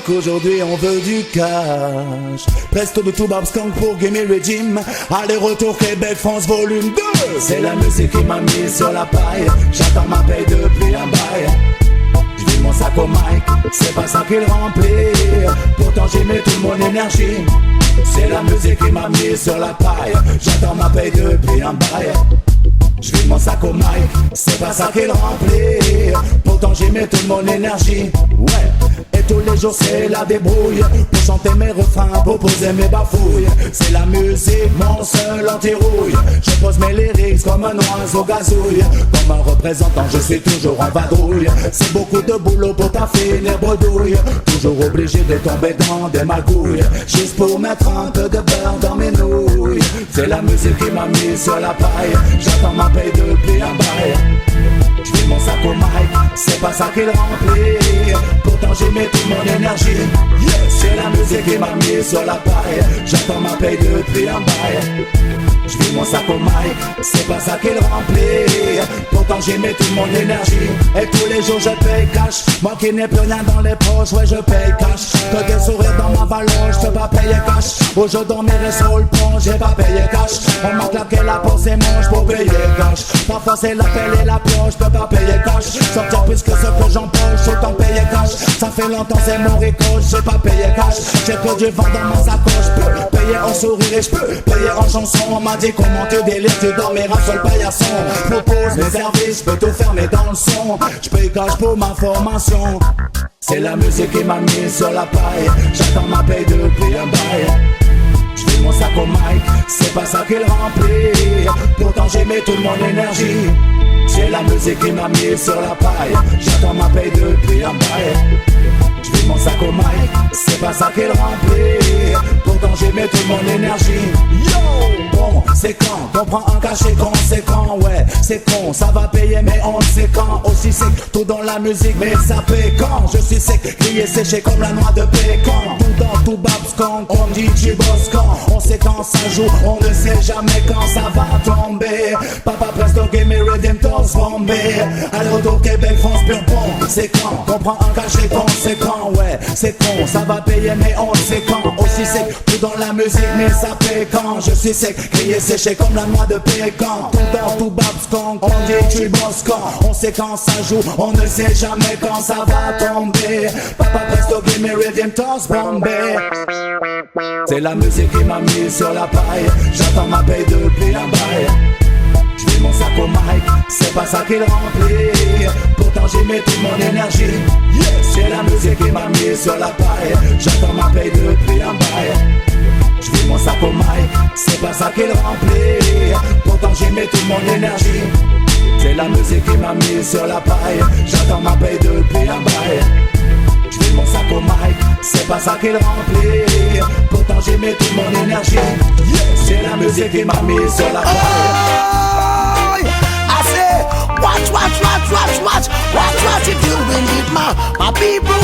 qu'aujourd'hui on veut du cash. Presto de tout Babskank pour Gimme Regime. Aller-retour Québec, France volume 2. C'est la musique qui m'a mis sur la paille. J'attends ma paye depuis un bail. J'vis mon sac au mic, c'est pas ça qu'il remplit. Pourtant j'y mets toute mon énergie. C'est la musique qui m'a mis sur la paille. J'attends ma paye depuis un bail. J'vis mon sac au mic, c'est pas ça qu'il remplit. Pourtant j'y mets toute mon énergie. Ouais, et tous les jours c'est la débrouille. Pour chanter mes refrains, pour poser mes bafouilles. C'est la musique, mon seul anti-rouille. Je pose mes lyrics comme un oiseau gazouille. Comme un représentant, je suis toujours en vadrouille. C'est beaucoup de boulot pour taffer les bredouilles. Toujours obligé de tomber dans des magouilles. Juste pour mettre un peu de beurre dans mes nouilles. C'est la musique qui m'a mis sur la paille. J'attends ma paye depuis un bail. J'vis mon sac au mic, c'est pas ça qu'il remplit. Pourtant j'y mets toute mon énergie. C'est la musique qui m'a mis sur la paille. J'attends ma paye depuis un bail. J'vis mon sac au mic, c'est pas ça qu'il remplit. Pourtant j'y mets toute mon énergie. Et tous les jours je paye cash. Moi qui n'ai plus rien dans les poches, ouais je paye cash. Que des sourires dans ma valoche, je peux pas payer cash. Au jeu dormirai sur le pont, j'ai pas payé cash. On m'a claqué la porte et manche pour payer cash. Parfois c'est l'appel et la pioche, je peux pas payer cash. Sortir plus que ce que j'empoche, autant payer cash. Ça fait longtemps c'est mon ricoche, j'ai pas payé cash. J'ai que du vent dans ma sacoche. Peux payer en sourire et je peux payer en chanson. On m'a dit comment tu délires, tu dormiras sur le paillasson. Propose mes services, je peux tout fermer dans le son. Je paye cash pour ma formation. C'est la musique qui m'a mis sur la paille. J'attends ma paye depuis un bail. J'vis mon sac au mic, c'est pas ça qu'il remplit. Pourtant j'y mets toute mon énergie. C'est la musique qui m'a mis sur la paille. J'attends ma paye depuis un bail. J'vis mon sac au mic, c'est pas ça qu'il remplit. Pourtant j'y mets toute mon énergie. Yo, bon, c'est quand on prend un cachet conséquent. Ouais, c'est con, ça va payer mais on sait quand. Aussi sec, tout dans la musique, mais ça paie quand. Je suis sec, grillé, séché comme la noix de pécan. Tout dans tout Babskank, on dit tu bosses quand. On sait quand ça joue, on ne sait jamais quand ça va tomber. Papa Presto, Gimme Redemptors, Bombay. Aller-retour Québec, France, pur bon. C'est quand on prend un cachet conséquent. Ouais, c'est con, ça va payer mais on sait quand. Aussi sec, tout dans la musique, mais ça paie quand. Je suis sec, grillé, séché comme la noix de pécan. Tout dans tout Babskank, on dit tu bosses quand. On sait quand ça joue, on ne sait jamais quand ça va tomber. Papa Presto, Gimme Redemptors, Bombay. C'est la musique qui m'a mis sur la paille. J'attends ma paye depuis un bail. J'vis mon sac au mic, c'est pas ça qu'il remplit. Pourtant j'y mets toute mon énergie. C'est la musique qui m'a mis sur la paille. J'attends ma paye depuis un bail. J'vis mon sac au mic, c'est pas ça qu'il remplit. Pourtant j'y mets toute mon énergie. C'est la musique qui m'a mis sur la paille. J'attends ma paye depuis un bail. J'vis mon sac au mic, c'est pas ça qu'il remplit. Pourtant j'y mets toute mon énergie. C'est la musique qui m'a mis sur la paille. I say, watch, watch, watch, watch, watch. Watch what you doing with my people.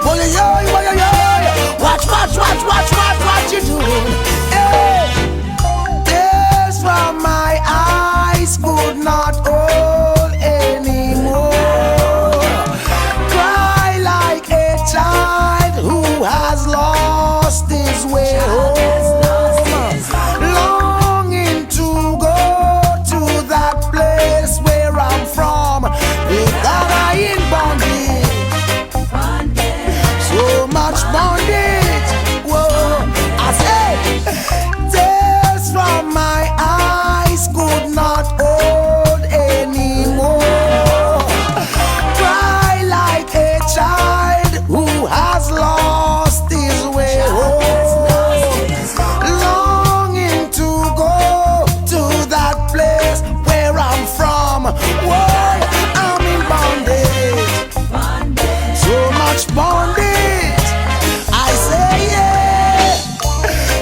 Boy, yo, yo, yo, yo. Watch, watch, watch, watch, watch what you doing. Hey, tears from my eyes could not hold anymore. Cry like a child who has lost his way home. Longing to go to that place where I'm from, without I in bondage. So much bondage. Whoa, I say, tears from my eyes could not hold anymore. Cry like a child who has lost his way home. Longing to go to that place where I'm from. Whoa, I'm in bondage. So much bondage. I say yeah.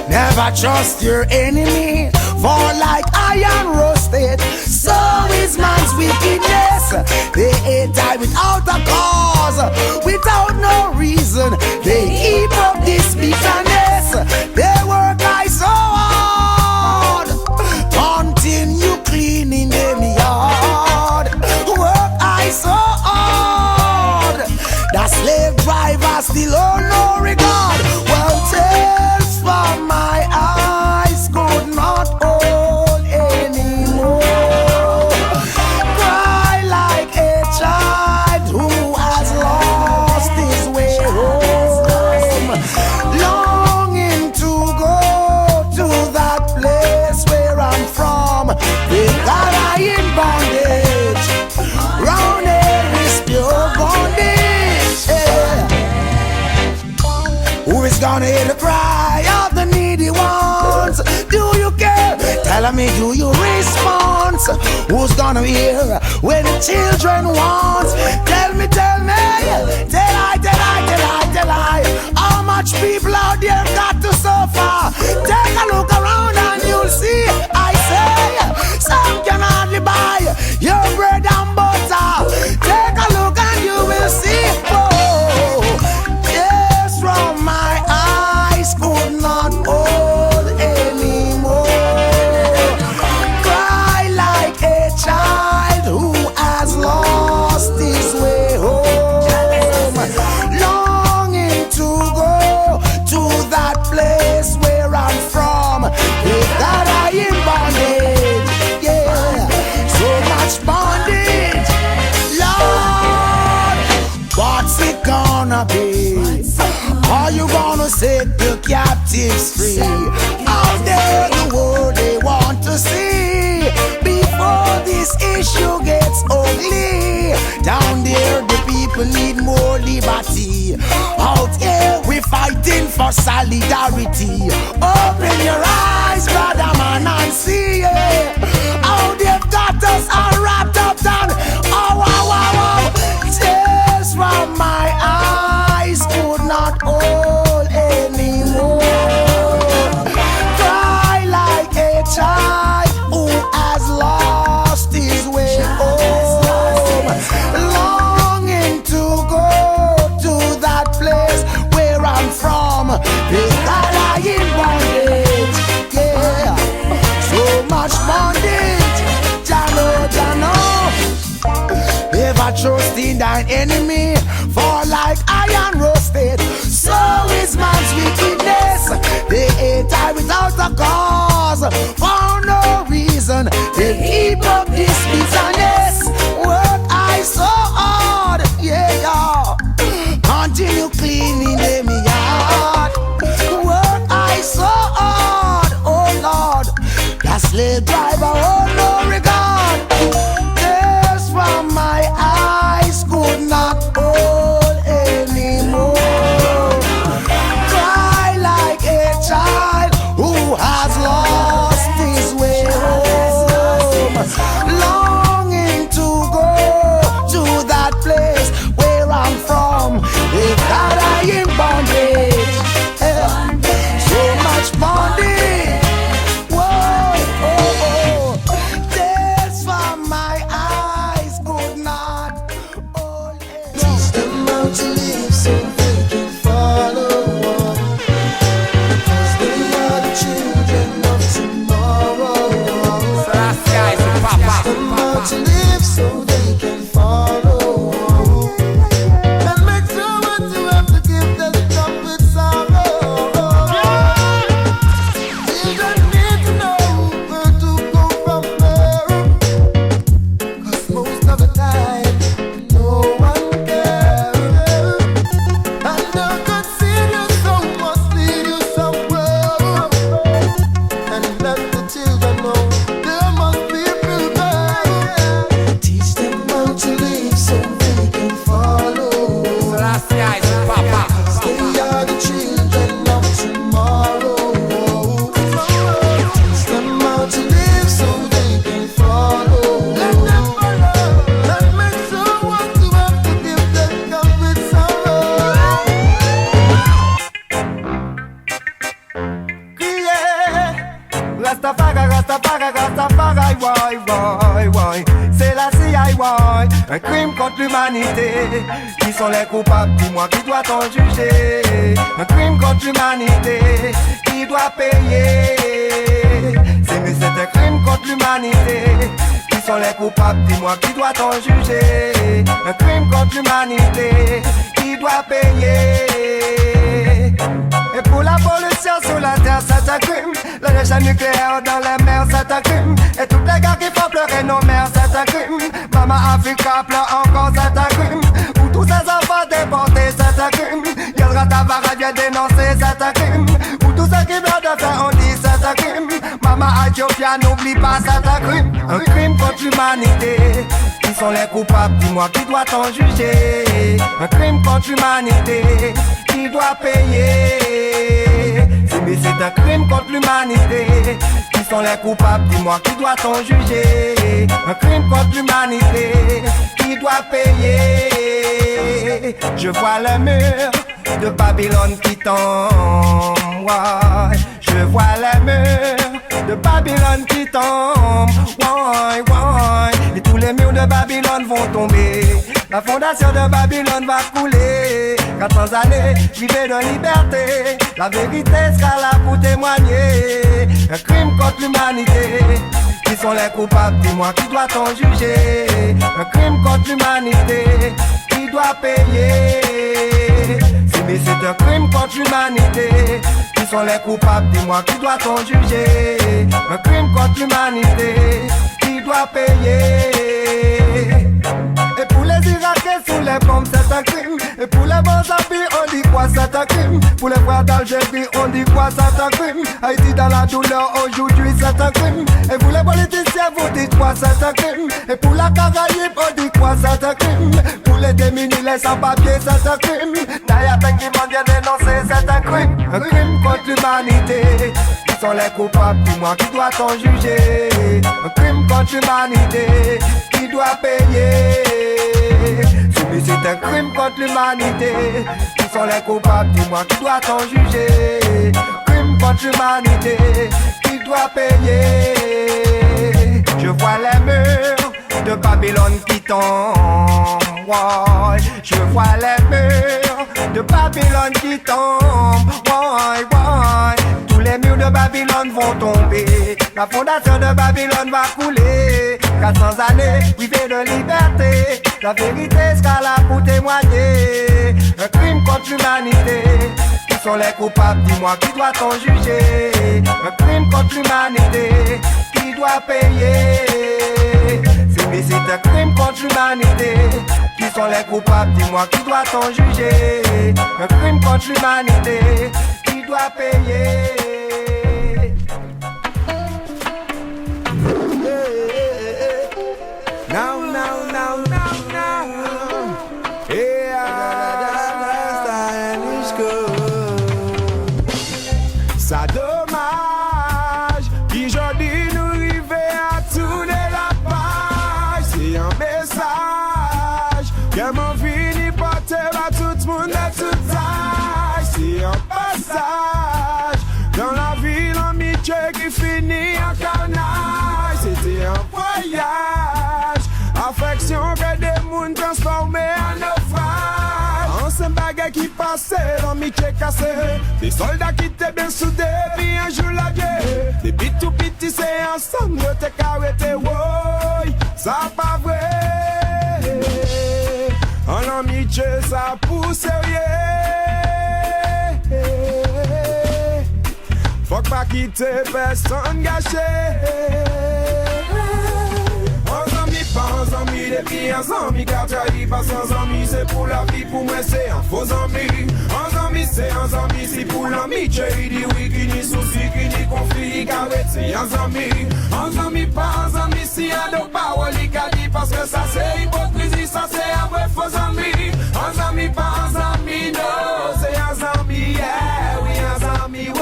Never trust your enemy, for like iron roasted, so is man's wickedness. They hate I without a cause, without no reason. They heap up this bitterness. They work I so hard, continue cleaning them yard. Work I so hard, the slave driver still oh no the cry of the needy ones. Do you care? Tell me, do you respond? Who's gonna hear when the children want? Tell me, tell I, how much people out there got to suffer? Take a look around and you'll see. I say, some can hardly buy your bread and butter. Take a look and you will see. Oh, tears from my eyes could not hold anymore. Cry like a child who has lost his way home. Longing to go to that place where I'm from. With that I in bondage, yeah, so much bondage. Lord, what's it gonna be? Are you gonna set the captives free? Out there the world they want to see. Before this issue gets ugly, down there the people need more liberty. Out here we fighting for solidarity. Open your eyes, brother man, and see, yeah, how they've got us all wrapped up down. Oh, wow, wow, wow. Tears from my eyes could not hold anymore. Cry like a child who has lost his way home. Longing to go to that place where I'm from. Because I in bondage, yeah, so much bondage. Jano, Jano, ever trust in thine enemy? For like iron roasted, so is man's wickedness. They hate I without a cause, for no reason. They heap up this bitterness. Work I so hard, yeah, yeah. Continue cleaning them yard. Work I so hard, oh Lord. That slave driver, oh no regard. Tears from my eyes could not hold anymore. Cry like a child who has lost his way home. Longing to go to that place where I'm from. With that I in bondage, yeah. So much bondage. Whoa, oh, oh. Tears from my eyes could not hold it. Teach them how to live so they can follow on. Because they are the children of tomorrow. Teach them how to live so they can follow on. And make sure what you have to give them come with sorrow. Children need to know where to go from there. Cause most of the time, no one cares. And the good senior so must lead you somewhere. And let the children know there must be prepared. Teach them how to live so they can follow. They are the children of tomorrow. Teach them how to live so they can follow. Let them follow. And make sure what you have to give them come with sorrow. Crier, Rastafari, Rastafari, Rastafari, why, c'est la CIY, un crime contre l'humanité. Qui sont les coupables? Dis-moi qui doit t'en juger. Un crime contre l'humanité, qui doit payer? C'est un crime contre l'humanité. Qui sont les coupables? Dis-moi qui doit t'en juger. Un crime contre l'humanité, qui doit payer? Et pour la pollution sur la terre, c'est un crime. Le rejet nucléaire dans les mers, c'est un crime. Et toutes les gars qui font pleurer nos mères, c'est un crime. Maman Africa pleure encore, c'est un crime. Où tous ces enfants déportés, c'est un crime. Yel Ratavara vient dénoncer, c'est un crime. Où tous ceux qui meurent de faim, on dit, c'est un crime. Maman Ethiopia, n'oublie pas, c'est un crime. Un crime contre l'humanité. Qui sont les coupables? Dis-moi qui doit t'en juger. Un crime contre l'humanité. qui doit payer. Mais c'est un crime contre l'humanité. Qui sont les coupables, dis-moi, qui doit-on juger? Un crime contre l'humanité, qui doit payer? Je vois le mur de Babylone qui tombe, ouais. Je vois le mur de Babylone qui tombe, ouais, ouais. Et tous les murs de Babylone vont tomber. La fondation de Babylone va couler. 400 années, vivez de liberté. La vérité sera là pour témoigner. Un crime contre l'humanité. Qui sont les coupables, dis-moi, qui doit-on juger? Un crime contre l'humanité, qui doit payer? Mais c'est un crime contre l'humanité. Qui sont les coupables, dis-moi, qui doit-on juger? Un crime contre l'humanité, qui doit payer? Et pour les Irakiens sous les bombes, c'est un crime. Et pour les Mozambiques, on dit quoi, c'est un crime. Pour les frères d'Algérie, on dit quoi, c'est un crime. Haïti dans la douleur, aujourd'hui, c'est un crime. Et pour les politiciens, vous dites quoi, c'est un crime. Et pour la Caraïbe, on dit quoi, c'est un crime. Pour les démunis, les sans-papiers, c'est un crime. D'ailleurs, qui m'en vient dénoncer, c'est un crime. Un crime contre l'humanité. Qui sont les coupables, dis-moi, qui doit-on juger? Un crime contre l'humanité, qui doit payer? Mais c'est un crime contre l'humanité. Qui sont les coupables, dis-moi, qui doit-on juger? Crime contre l'humanité, qui doit payer? Je vois les murs de Babylone qui tombent, ouais. Je vois les murs de Babylone qui tombent, ouais, ouais. Tous les murs de Babylone vont tomber. La fondation de Babylone va couler. 400 années, vivez de liberté. La vérité sera là pour témoigner. Un crime contre l'humanité. Qui sont les coupables, dis-moi, qui doit-on juger? Un crime contre l'humanité, qui doit payer? Mais c'est un crime contre l'humanité. Qui sont les coupables, dis-moi, qui doit-on juger? Un crime contre l'humanité, qui doit payer? Now, now, now, now, now. Ça dommage, qui jodi nous rive à tourner la page. C'est un message, que mon vini porte à tout le monde de tout âge. C'est un passage, dans la ville amitié qui finit en carnage. C'était un voyage, affection que des mondes transformés en naufrage. Ancien baguette qui passait, l'amitié cassé. Des soldats qui étaient bien soudés, puis un jour la guerre. Des bits tout petits, c'est ensemble, t'es carrété, woy. Ça pas vrai. En amitié, ça pousse sérieux. Faut pas quitter personne gâchée. Pas un ami, depuis un ami, car trahi pas sans ami, c'est pour la vie, pour moi c'est un faux ami. Un ami c'est un ami, c'est pour l'ami, il dit oui, qui ni souci, qui ni conflit, car c'est un ami. Un ami, pas un ami, si un de parole, il dit parce que ça c'est hypocrisie, ça c'est un vrai faux ami. Un ami, pas un ami, non, c'est un ami, yeah, oui, un ami, wow.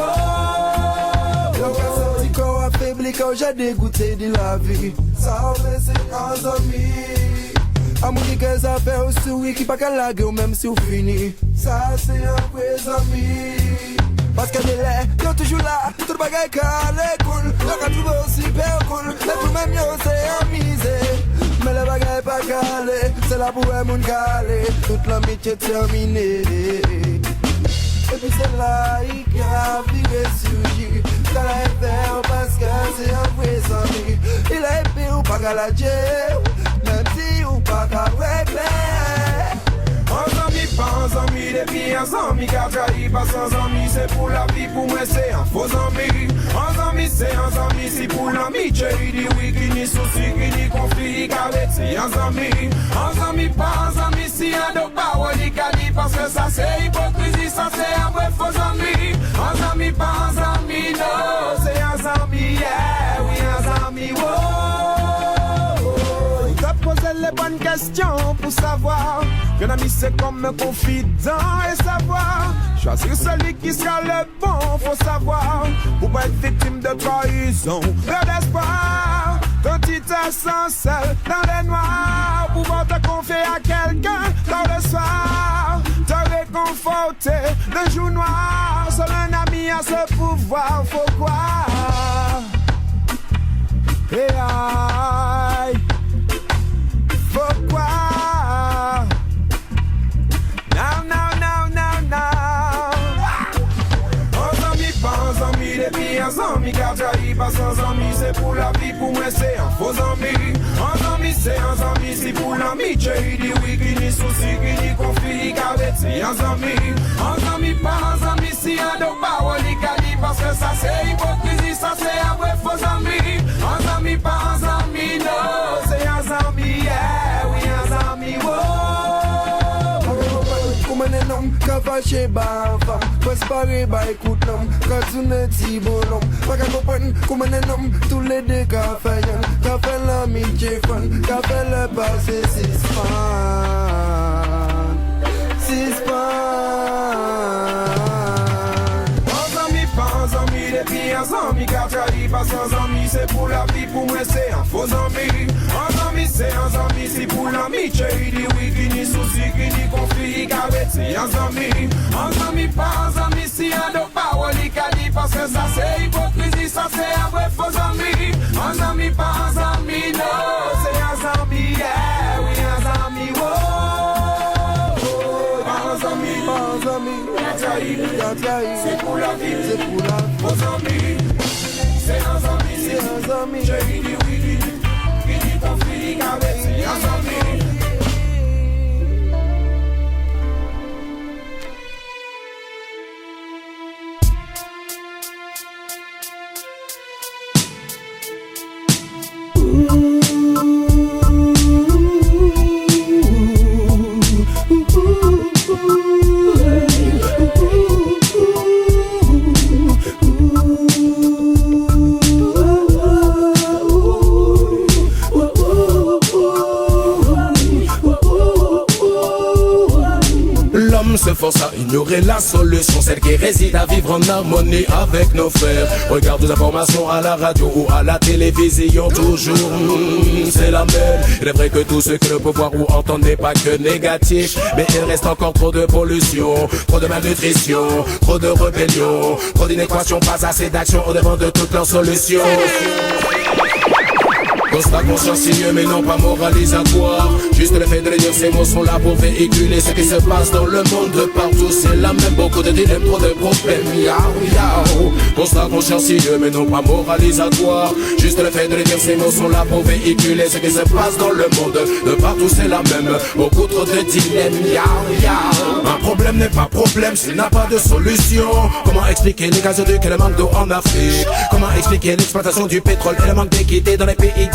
Quand j'ai dégoûté de la vie, ça fait c'est un ami. Amour qui qu'elle s'appelle aussi, oui, qui pas qu'elle la gueule, même si on finit. Ça c'est un vrai ami. Parce qu'elle est là, y'a toujours là, tout le bagage calé, cool. Y'a qu'à trouver aussi super cool, mais tout même y'a c'est amusé. Mais le bagage pas calé, c'est là pour un monde calé. Toute l'amitié terminée. Et puis c'est là, il a viré sur lui. Ça l'a fait parce que c'est un vrai ami. Il a épée ou pas qu'à la Dieu, même si ou pas qu'à régler. Un ami, pas un ami, depuis un ami, car trahi pas sans ami, c'est pour la vie, pour moi c'est un faux ami. Un ami, c'est un ami, c'est pour l'ami, il dit oui, qui ni souci, qui ni conflit, car c'est un ami. Un ami, pas un ami, si un de parole, il dit parce que ça c'est hypocrisie, ça c'est un vrai faux ami. Un ami, pas un ami, non, c'est un ami, yeah, oui, un ami, wow. T'as posé les bonnes une question pour savoir. Un ami c'est comme un confident et savoir. Choisir celui qui sera le bon, faut savoir. Pour pas être victime de trahison, de l'espoir. Quand tu te sens seul dans les noirs, pouvoir te confier à quelqu'un dans le soir. Te réconforter le jour noir. Seul un ami a ce pouvoir, faut croire. Et aïe, faut croire. Now, now, now, now, now. En amis, pas en amis, les pires amis, car j'arrive pas sans amis, c'est pour la vie, pour moi c'est un faux ami. En amis, c'est un ami, c'est pour l'ami, j'ai dit oui, qui ni souci, qui ni conflit, car c'est un ami. En amis, pas en amis, si un de parole, qui parce que ça c'est hypocrisie, ça c'est un vrai faux ami. En amis, pas en amis, non, c'est un ami, yeah, oui, un ami, wow. Comment un homme qui va chez Bava, passe par les bas, écoute l'homme, quand tu ne dis bon homme, pas qu'à comprendre comment un homme, tous les deux qui fait l'amitié fun, qui fait le passé, c'est les pires amis, car j'arrive pas sans amis, c'est pour la vie, pour moi c'est un faux ami. Un ami c'est un ami, c'est pour l'ami, j'ai dit oui, qui ni souci, qui ni conflit, car c'est un ami. Un ami pas un ami, si un de parole, qui dit parce que ça c'est hypocrisie, ça c'est un vrai faux ami. Un ami pas un ami, non, c'est un ami, yeah, oui, un ami, wow. Un ami, pas un ami, c'est pour la vie, c'est pour la vie. Aux amis, c'est un ami, j'ai dit oui, qui dit conflit, avec c'est un ami. Se force à ignorer la solution, celle qui réside à vivre en harmonie avec nos frères. Regarde des informations à la radio ou à la télévision, toujours c'est la même. Il est vrai que tout ce que le pouvoir ou entendre n'est pas que négatif, mais il reste encore trop de pollution, trop de malnutrition, trop de rébellion, trop d'inéquations, pas assez d'action au devant de toutes leurs solutions. Constat consciencieux mais non pas moralisatoire. Juste le fait de les dire, ces mots sont là pour véhiculer ce qui se passe dans le monde de partout. C'est la même, beaucoup de dilemmes, trop de problèmes. Constat consciencieux mais non pas moralisatoire. Juste le fait de les dire, ces mots sont là pour véhiculer ce qui se passe dans le monde de partout. C'est la même, beaucoup trop de dilemmes. Un problème n'est pas problème s'il n'a pas de solution. Comment expliquer les gazoducs et le manque d'eau en Afrique? Comment expliquer l'exploitation du pétrole et le manque d'équité dans les pays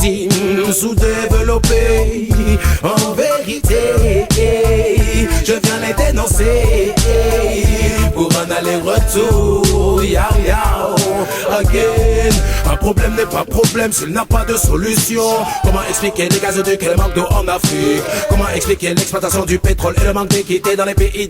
sous-développés? En vérité, je viens les dénoncer pour un aller-retour. Again. Un problème n'est pas problème s'il n'a pas de solution. Comment expliquer les gazoducs et le manque d'eau en Afrique? Comment expliquer l'exploitation du pétrole et le manque d'équité dans les pays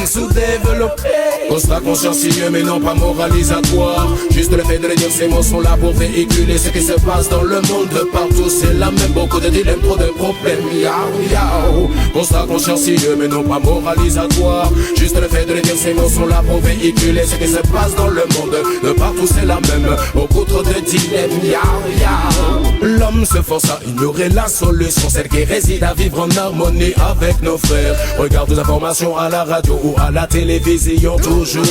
sous-développés? Constat consciencieux mais non pas moralisatoire. Juste le fait de les dire, ces mots sont là pour véhiculer ce qui se passe dans le monde de partout. C'est la même, beaucoup de dilemmes, trop de problèmes. Constat consciencieux mais non pas moralisatoire. Juste le fait de les dire, ces mots sont là pour véhiculer ce qui se passe dans le monde de partout. C'est la même, beaucoup trop de dilemmes. L'homme se force à ignorer la solution, celle qui réside à vivre en harmonie avec nos frères. Regarde des informations à la radio ou à la télévision, toujours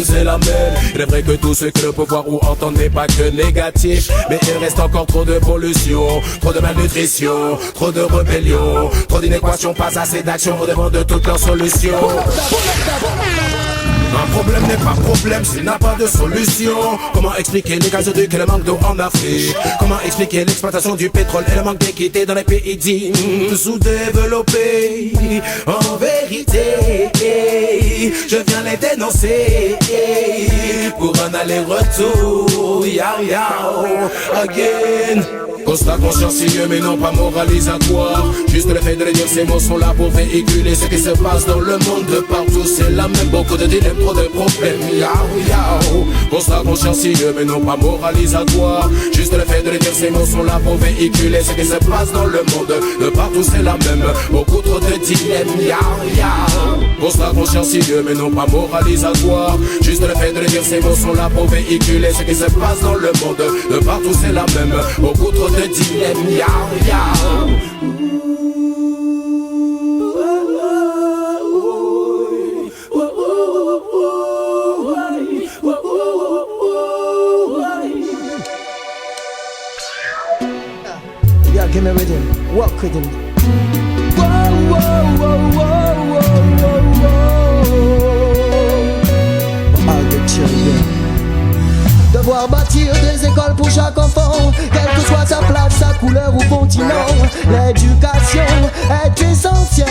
c'est la même. Il est vrai que tout ce que le pouvoir ou entend n'est pas que négatif, mais il reste encore trop de pollution, trop de malnutrition, trop de rébellion, trop d'inéquations, pas assez d'action au devant de toutes leurs solutions. Un problème n'est pas problème s'il n'a pas de solution. Comment expliquer les gazoducs et le manque d'eau en Afrique? Comment expliquer l'exploitation du pétrole et le manque d'équité dans les pays sous-développés? En vérité, je viens les dénoncer pour un aller-retour. Again. Constat consciencieux mais non pas moralisatoire. Juste le fait de les dire, ces mots sont là pour véhiculer ce qui se passe dans le monde de partout. C'est la même, beaucoup de dilemmes, trop de problèmes. Yao, yao. Constat consciencieux mais non pas moralisatoire. Juste le fait de les dire, ces mots sont là pour véhiculer ce qui se passe dans le monde de partout. C'est la même, beaucoup trop de dilemmes. Yao, yao. Constat consciencieux mais non pas moralisatoire. Juste le fait de les dire, ces mots sont là pour véhiculer ce qui se passe dans le monde de partout. C'est la même, beaucoup trop de dilemmes. Yao, yao. Yeah, give me rhythm, walk with him. Whoa, whoa, whoa, whoa, whoa, whoa. All the children. Devoir bâtir des écoles pour chaque enfant, quelle que soit sa place, sa couleur ou continent. L'éducation est essentielle,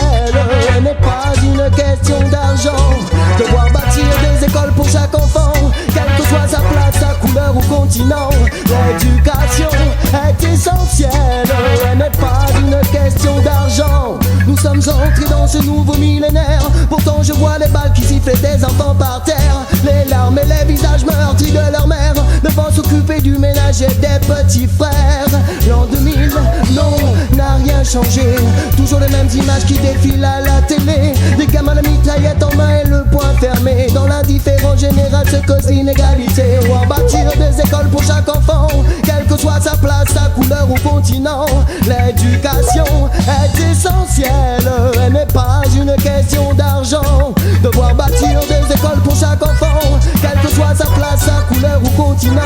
elle n'est pas une question d'argent. Devoir bâtir des écoles pour chaque enfant, quelle que soit sa place, sa couleur ou continent. L'éducation est essentielle, elle n'est pas une question d'argent. Nous sommes entrés dans ce nouveau millénaire, pourtant je vois les balles qui sifflent des enfants par terre. Les larmes et les visages meurtris de leur mère, devant s'occuper du ménage et des petits frères. L'an 2000, non, n'a rien changé. Toujours les mêmes images qui défilent à la télé. Des gamins de mitraillettes en main et le poing fermé. Dans l'indifférence générale se cause l'inégalité. On va bâtir des écoles pour chaque enfant, quelle que soit sa place, sa couleur ou continent. L'éducation est essentielle, elle n'est pas une question d'argent. Devoir bâtir des écoles pour chaque enfant, quelle que soit sa place, sa couleur ou continent.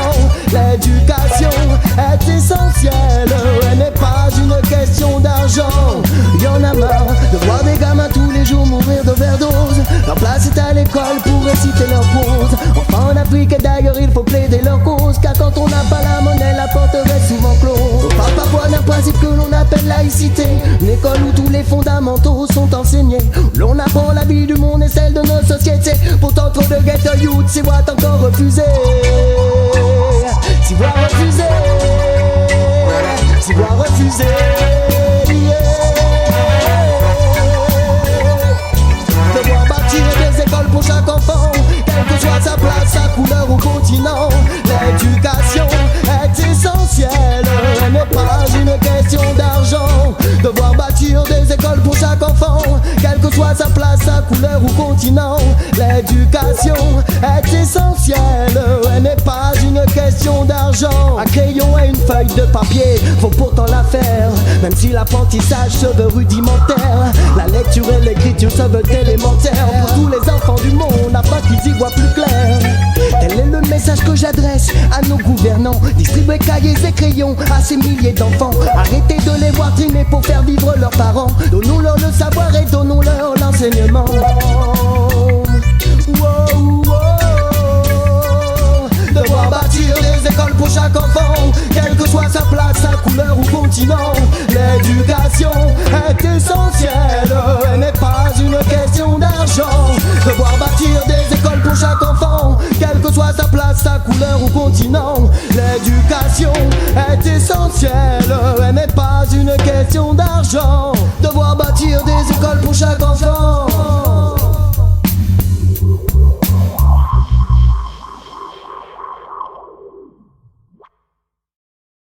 L'éducation est essentielle, elle n'est pas une question d'argent. Y'en a marre de voir des gamins tous les jours mourir d'overdose. Leur place est à l'école pour réciter leurs pauses. Enfin en Afrique et d'ailleurs il faut plaider leur cause, car quand on n'a pas la monnaie la porte reste souvent close. On parle parfois d'un principe que l'on appelle laïcité, une école où tous les fondamentaux sont enseignés. L'on apprend la vie du monde et celle de nos sociétés. Pourtant trop de ghetto youth s'y voient encore refuser. S'y voient refuser. S'y voient refuser. Devoir bâtir des écoles pour chaque enfant, quelle que soit sa place, sa couleur ou continent. L'éducation est essentielle, elle n'est pas une question d'argent. Devoir bâtir des écoles pour chaque enfant, quelle que soit sa place, sa couleur ou continent. L'éducation est essentielle, elle n'est pas une question d'argent. Un crayon et une feuille de papier faut pourtant la faire, même si l'apprentissage se veut rudimentaire. La lecture et l'écriture se veulent élémentaires pour tous les enfants du monde afin qu'ils y voient plus clair. Tel est le message que j'adresse à nos gouvernants. Distribuer cahiers et crayons à ces milliers d'enfants. Arrêtez de les voir trimer pour faire vivre leurs parents. Donnons-leur le savoir et donnons-leur l'enseignement. Devoir bâtir des écoles pour chaque enfant, quelle que soit sa place, sa couleur ou continent. L'éducation est essentielle, elle n'est pas une question d'argent. Devoir bâtir des écoles pour chaque enfant, quelle que soit sa place, sa couleur ou continent. L'éducation est essentielle, elle n'est pas une question d'argent. Devoir bâtir des écoles pour chaque enfant.